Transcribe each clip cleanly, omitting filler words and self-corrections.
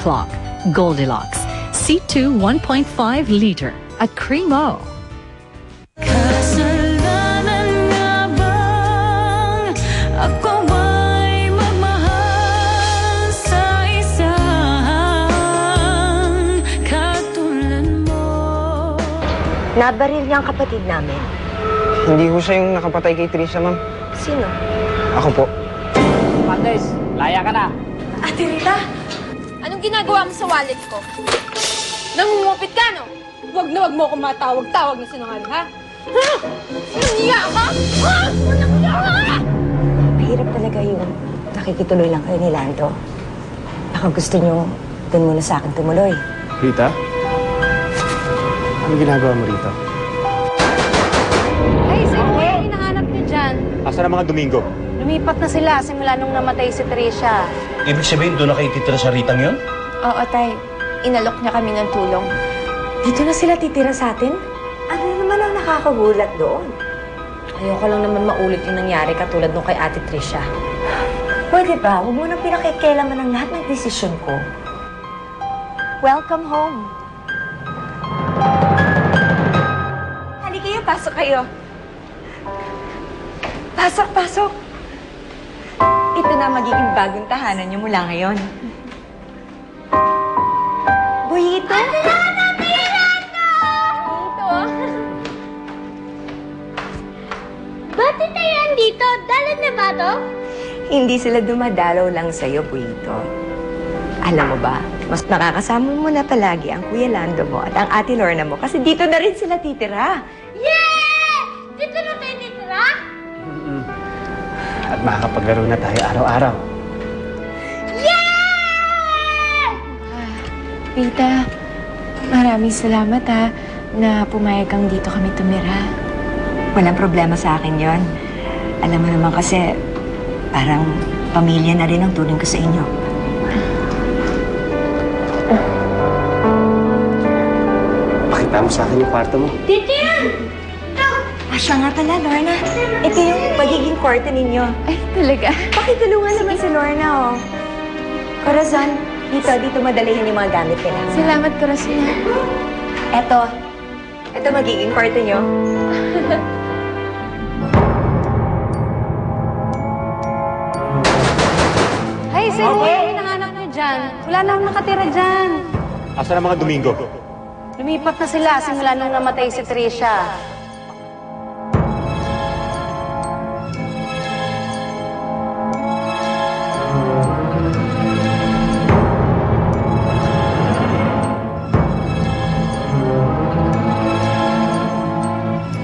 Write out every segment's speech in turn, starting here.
o'clock. Goldilocks. C2 1.5 liter at Cremo. Kasalanan nga bang ako ay magmahal sa isang katulad mo? Nabaril niya ang kapatid namin. Hindi ko siya yung nakapatay kay Trisha, ma'am. Sino? Ako po. Pandes, laya ka na. Ate Rita, anong ginagawa mo sa wallet ko? Nangungupit ka, no? Huwag na huwag mo akong matawag-tawag na sinungaling, ha? Ha? Sinungiya ka? Ha? Sinungiya ka? Mahirap talaga yung nakikituloy lang kayo ni Lando. Baka gusto niyo dun muna sa akin tumuloy. Rita? Anong ginagawa mo rito? Ay, sino ba yung hinahanap niyo dyan? Asa na mga Domingo? Lumipat na sila simula nung namatay si Tricia. Ibig sabihin, doon na kayo titira sa Ritang yun? Oo, tay. Inalok niya kami ng tulong. Dito na sila titira sa atin? Ano naman ang nakakagulat doon? Ayoko lang naman maulit yung nangyari katulad nung kay Ate Tricia. Pwede ba? Huwag mo nang pinakikialaman ang lahat ng desisyon ko. Welcome home. Halika kayo, pasok kayo. Pasok, pasok. Ito na magiging bagong tahanan niyo mula ngayon. Boyito? Ba't tayo andito? Dalan na ba to? Hindi sila dumadalaw lang sa'yo, Buito. Alam mo ba, mas nakakasama mo na palagi ang Kuya Lando mo at ang Ate Lorna mo kasi dito na rin sila titira. Yeah! Dito na tayo titira? At makakapaglaro na tayo araw-araw. Yeah! Rita, maraming salamat na pumayag kang dito kami tumira. Walang problema sa akin yon. Alam mo naman kasi, parang pamilya na rin ang turing ko sa inyo. Pakita mo sa akin yung kwarto mo. Dito yan! Siya nga pala, Lorna. Ito yung magiging kwarto ninyo. Ay, talaga? Pakitulungan naman si Lorna, oh. Corazon, dito madalihin yung mga gamit nila. Salamat, Corazon. Ito magiging kwarto nyo. Ay, sino yung hinahanap niyo dyan? Wala na akong nakatira dyan. Asa na mga Domingo? Lumipat na sila simula nung namatay si Tricia.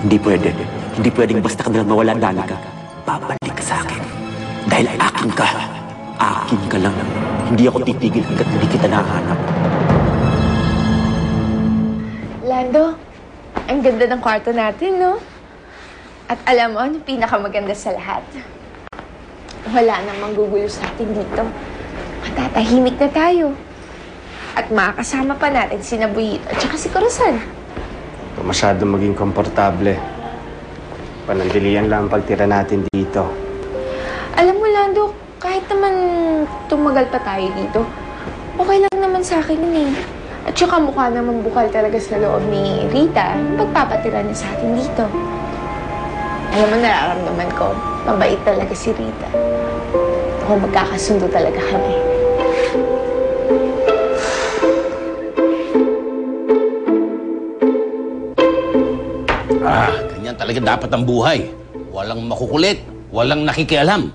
Hindi pwede. Hindi pwedeng basta ka nalang mawala, Danica. Babalik ka sa akin. Dahil akin ka. Akin ka lang. Hindi ako titigil hanggat hindi kita nahanap. Lando, ang ganda ng kwarto natin, no? At alam mo, ano pinakamaganda sa lahat? Wala nang manggugulo sa atin dito. Matatahimik na tayo. At makakasama pa natin si Nabuyito at saka si Corazon. Masyadong maging komportable. Panandilian lang ang pagtira natin dito. Alam mo, Lando, kahit naman tumagal pa tayo dito, okay lang naman sa akin yun eh. At saka mukha naman bukal talaga sa loob ni Rita yung pagpapatira niya sa atin dito. Alam mo, nararamdaman ko, mabait talaga si Rita. Ako magkakasundo talaga kami. Ganyan talaga dapat ang buhay. Walang makukulit, walang nakikialam.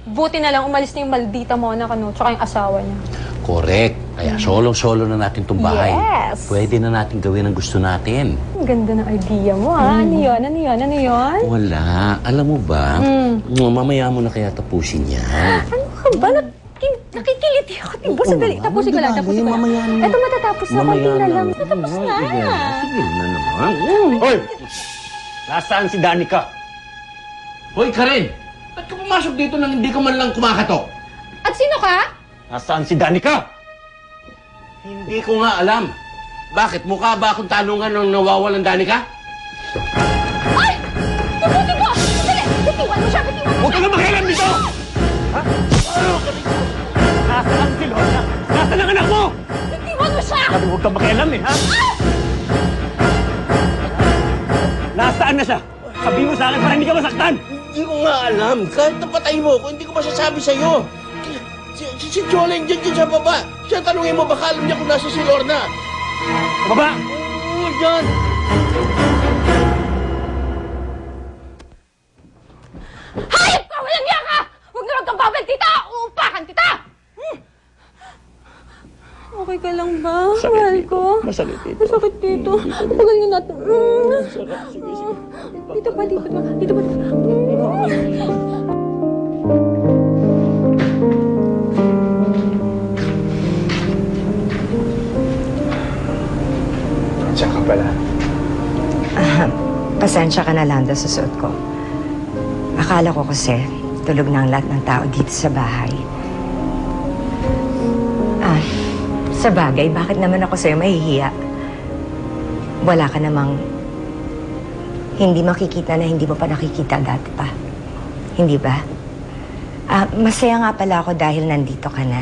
Buti na lang umalis na yung maldita Mona kano, tsaka yung asawa niya. Correct. Kaya solo-solo na natin itong bahay. Yes! Pwede na natin gawin ang gusto natin. Ang ganda ng idea mo, ha? Ano yun? Ano yun? Ano yun? Wala. Alam mo ba, mamaya mo na kaya tapusin yan. Ano ka ba? Nakikiliti ako. Tibo, sandali. Tapusin ko lang. Tapusin ko lang. Ito matatapos na. Konti na lang. Tatapos na. Sige na naman. Hoy! Nasaan si Danica? Hoy, Karen! Ba't ka pumasok dito nang hindi ka man lang kumakatok? At sino ka? Nasaan si Danica? Hindi ko nga alam. Bakit? Mukha ba akong tanungan ng nawawalang Danica? Ay! Tubutin mo! Sandali! Bitiwan mo siya! Bitiwan mo! Huwag ka na makialam dito! Ha? Nasaan si Lorna? Nasaan ang huwag kang makialam ha? Nasaan na siya? Sabihin mo sa akin para hindi ka masaktan! Hindi ko nga alam. Kahit napatay mo ako, hindi ko masasabi sa'yo. Si Joleng dyan sa baba. Siya tanungin mo, baka alam niya kung nasa si Lorna. Sa baba! Oo, dyan. Hayop ka! Walang niya ka! Huwag na lang kang babal, tita! Uupakan kita! Okay ka lang ba? Mahal ko. Masakit dito. Masakit dito. Tagal nga natin. Sige. Dito pa. Dito pa. Diyan ka pala. Pasensya ka na, Lando, sa suot ko. Akala ko kasi tulog na ang lahat ng tao dito sa bahay. Sa bagay, bakit naman ako sa'yo mahihiya? Wala ka namang hindi makikita na hindi mo pa nakikita dati pa. Hindi ba? Masaya nga pala ako dahil nandito ka na.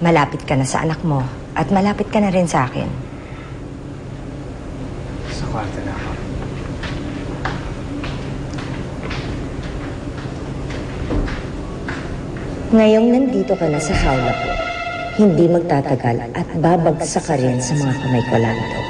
Malapit ka na sa anak mo at malapit ka na rin sa akin. Sa kwarto na ako. Ngayong nandito ka na sa hawla ko, hindi magtatagal at babagsak ka rin sa mga kamay ko, Lando.